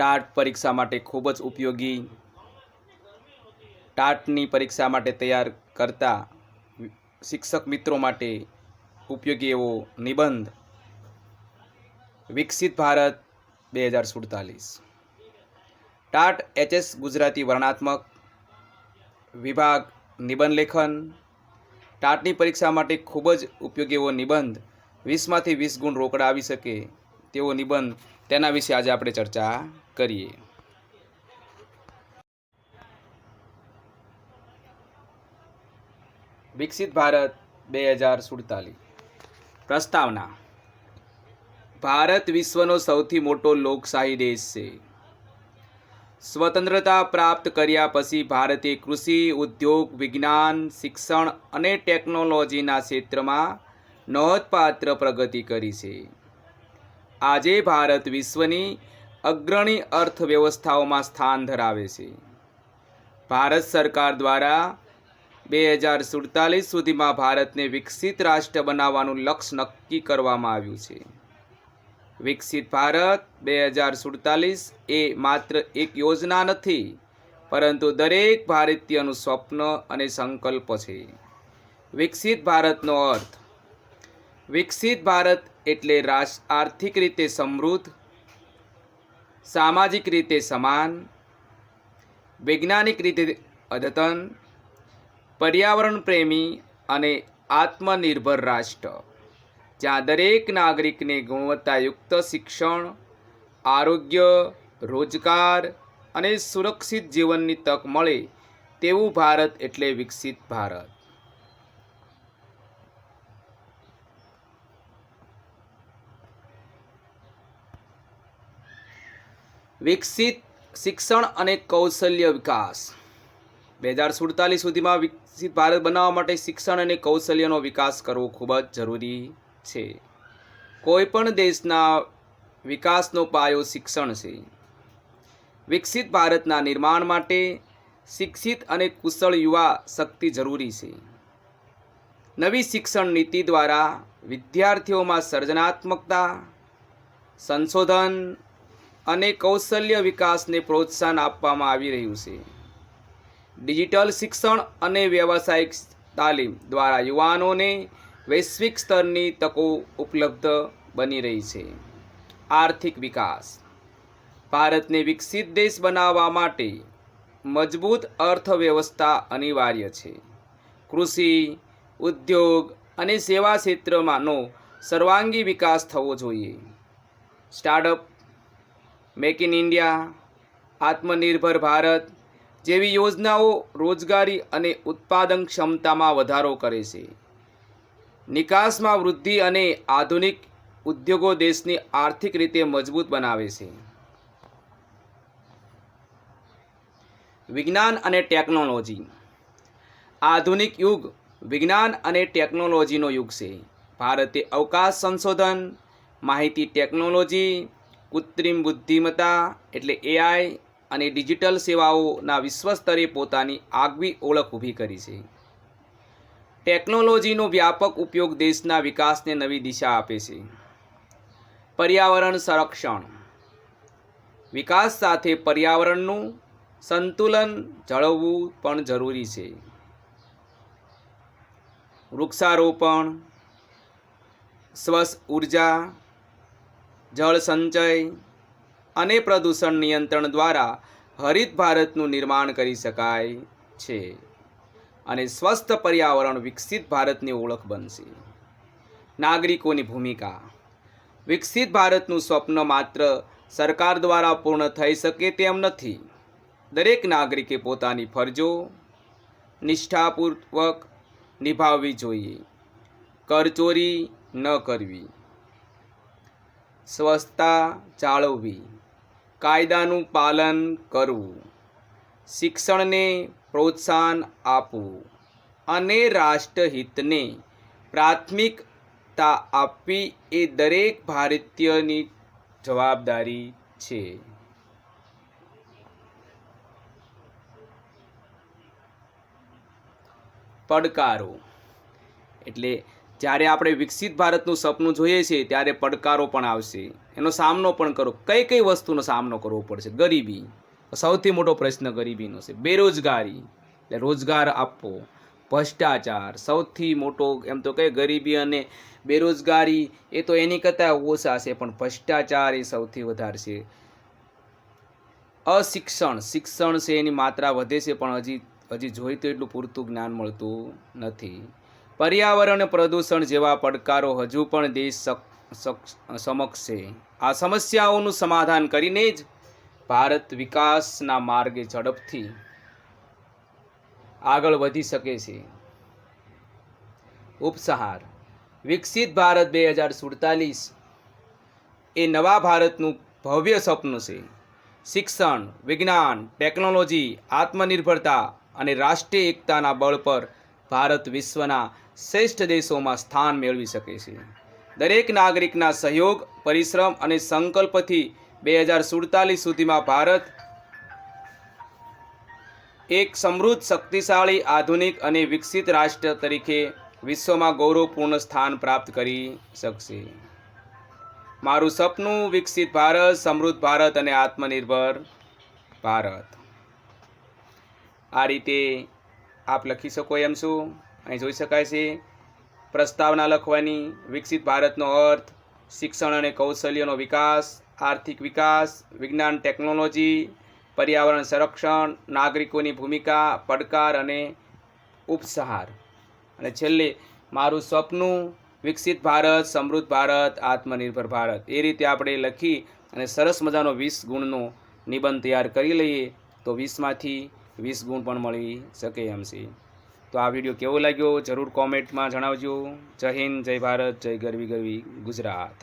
TAT પરીક્ષા માટે ખૂબ જ ઉપયોગી, ટાટની પરીક્ષા માટે તૈયાર કરતા શિક્ષક મિત્રો માટે ઉપયોગી એવો નિબંધ વિકસિત ભારત 2047. ટાટ એચએસ ગુજરાતી વર્ણનાત્મક વિભાગ નિબંધ લેખન. ટાટની પરીક્ષા માટે ખૂબ જ ઉપયોગી એવો નિબંધ, 20માંથી 20 ગુણ રોકડા આવી શકે તેવો નિબંધ, તેના વિશે આજે આપણે ચર્ચા કરીએ. વિકસિત ભારત 2047. પ્રસ્તાવના. ભારત વિશ્વનો સૌથી મોટો લોકશાહી દેશ છે. સ્વતંત્રતા પ્રાપ્ત કર્યા પછી ભારતે કૃષિ, ઉદ્યોગ, વિજ્ઞાન, શિક્ષણ અને ટેકનોલોજીના ક્ષેત્રમાં નોંધપાત્ર પ્રગતિ કરી છે. આજે ભારત વિશ્વની અગ્રણી અર્થવ્યવસ્થાઓમાં સ્થાન ધરાવે છે. ભારત સરકાર દ્વારા 2047 સુધીમાં ભારતને વિકસિત રાષ્ટ્ર બનાવવાનું લક્ષ્ય નક્કી કરવામાં આવ્યું છે. વિકસિત ભારત 2047 એ માત્ર એક યોજના નથી, પરંતુ દરેક ભારતીયનું સ્વપ્ન અને સંકલ્પ છે. વિકસિત ભારતનો અર્થ. વિકસિત ભારત એટલે આર્થિક રીતે સમૃદ્ધ, સામાજિક રીતે સમાન, વૈજ્ઞાનિક રીતે અદ્યતન, પર્યાવરણ પ્રેમી અને આત્મનિર્ભર રાષ્ટ્ર, જ્યાં દરેક નાગરિકને ગુણવત્તાયુક્ત શિક્ષણ, આરોગ્ય, રોજગાર અને સુરક્ષિત જીવનની તક મળે તેવું ભારત એટલે વિકસિત ભારત. વિકસિત શિક્ષણ અને કૌશલ્ય વિકાસ. 2047 સુધીમાં વિકસિત ભારત બનાવવા માટે શિક્ષણ અને કૌશલ્યનો વિકાસ કરવો ખૂબ જ જરૂરી છે. કોઈપણ દેશના વિકાસનો પાયો શિક્ષણ છે. વિકસિત ભારતના નિર્માણ માટે શિક્ષિત અને કુશળ યુવા શક્તિ જરૂરી છે. નવી શિક્ષણ નીતિ દ્વારા વિદ્યાર્થીઓમાં સર્જનાત્મકતા, સંશોધન અને કૌશલ્ય વિકાસને પ્રોત્સાહન આપવામાં આવી રહ્યું છે. ડિજિટલ શિક્ષણ અને વ્યવસાયિક તાલીમ દ્વારા યુવાનોને વૈશ્વિક સ્તરની તકો ઉપલબ્ધ બની રહી છે. આર્થિક વિકાસ. ભારતને વિકસિત દેશ બનાવવા માટે મજબૂત અર્થવ્યવસ્થા અનિવાર્ય છે. કૃષિ, ઉદ્યોગ અને સેવા ક્ષેત્રમાંનો સર્વાંગી વિકાસ થવો જોઈએ. સ્ટાર્ટઅપ, મેક ઇન ઇન્ડિયા, આત્મનિર્ભર ભારત જેવી યોજનાઓ રોજગારી અને ઉત્પાદન ક્ષમતામાં વધારો કરે છે. નિકાસમાં વૃદ્ધિ અને આધુનિક ઉદ્યોગો દેશને આર્થિક રીતે મજબૂત બનાવે છે. વિજ્ઞાન અને ટેકનોલોજી. આધુનિક યુગ વિજ્ઞાન અને ટેકનોલોજીનો યુગ છે. ભારતે અવકાશ સંશોધન, માહિતી ટેકનોલોજી, કૃત્રિમ બુદ્ધિમત્તા એટલે AI અને ડિજિટલ સેવાઓના વિશ્વસ્તરે પોતાની આગવી ઓળખ ઊભી કરી છે. ટેકનોલોજીનો વ્યાપક ઉપયોગ દેશના વિકાસને નવી દિશા આપે છે. પર્યાવરણ સંરક્ષણ. વિકાસ સાથે પર્યાવરણનું સંતુલન જાળવવું પણ જરૂરી છે. વૃક્ષારોપણ, સ્વચ્છ ઉર્જા, જળ સંચય અને પ્રદૂષણ નિયંત્રણ દ્વારા હરિત ભારતનું નિર્માણ કરી શકાય છે અને સ્વસ્થ પર્યાવરણ વિકસિત ભારતની ઓળખ બનશે. નાગરિકોની ભૂમિકા. વિકસિત ભારતનું સ્વપ્ન માત્ર સરકાર દ્વારા પૂર્ણ થઈ શકે તેમ નથી. દરેક નાગરિકે પોતાની ફરજો નિષ્ઠાપૂર્વક નિભાવવી જોઈએ. કરચોરી ન કરવી, સ્વચ્છતા જાળવવી, કાયદાનું પાલન કરવું, શિક્ષણને પ્રોત્સાહન આપવું અને રાષ્ટ્રહિતને પ્રાથમિકતા આપવી એ દરેક ભારતીયની જવાબદારી છે. પડકારો એટલે જ્યારે આપણે વિકસિત ભારતનું સપનું જોઈએ છીએ ત્યારે પડકારો પણ આવશે, એનો સામનો પણ કરો. કઈ કઈ વસ્તુનો સામનો કરવો પડશે? ગરીબી, સૌથી મોટો પ્રશ્ન ગરીબીનો છે. બેરોજગારી, એટલે રોજગાર આપવો. ભ્રષ્ટાચાર, સૌથી મોટો એમ તો કે ગરીબી અને બેરોજગારી એ તો એની કરતાં ઓછા છે, પણ ભ્રષ્ટાચાર એ સૌથી વધારે છે. અશિક્ષણ, શિક્ષણ છે એની માત્રા વધે છે, પણ હજી જોઈતું એટલું પૂરતું જ્ઞાન મળતું નથી. પર્યાવરણ અને પ્રદૂષણ જેવા પડકારો હજુ પણ દેશ સમક્ષ છે. આ સમસ્યાઓનું સમાધાન કરીને જ ભારત વિકાસના માર્ગે ઝડપથી આગળ વધી શકે છે. ઉપસંહાર: વિકસિત ભારત 2047 એ નવા ભારતનું ભવ્ય સપનું છે. શિક્ષણ, વિજ્ઞાન, ટેકનોલોજી, આત્મનિર્ભરતા અને રાષ્ટ્રીય એકતાના બળ પર ભારત વિશ્વના શ્રેષ્ઠ દેશોમાં સ્થાન મેળવી શકે છે. દરેક નાગરિકના સહયોગ, પરિશ્રમ અને સંકલ્પથી 2047 સુધીમાં ભારત એક સમૃદ્ધ, શક્તિશાળી, આધુનિક અને વિકસિત રાષ્ટ્ર તરીકે વિશ્વમાં ગૌરવપૂર્ણ સ્થાન પ્રાપ્ત કરી શકશે. મારું સપનું વિકસિત ભારત, સમૃદ્ધ ભારત અને આત્મનિર્ભર ભારત. આ રીતે આપ લખી શકો એમ છો. અહીં જોઈ શકાય છે પ્રસ્તાવના લખવાની. વિકસિત ભારતનો અર્થ: શિક્ષણ અને કૌશલ્યનો વિકાસ, આર્થિક વિકાસ, વિજ્ઞાન ટેકનોલોજી, પર્યાવરણ સંરક્ષણ, નાગરિકોની ભૂમિકા, પડકાર અને ઉપસંહાર. અને છેલ્લે મારું સપનું વિકસિત ભારત, સમૃદ્ધ ભારત, આત્મનિર્ભર ભારત. એ રીતે આપણે લખી અને સરસ મજાનો 20 ગુણનો નિબંધ તૈયાર કરી લઈએ તો 20માંથી 20 ગુણ પણ મળી શકે એમ છે. તો આ વિડીયો કેવો લાગ્યો જરૂર કોમેન્ટમાં જણાવજો. જય હિન્દ, જય ભારત, જય ગરવી ગરવી ગુજરાત.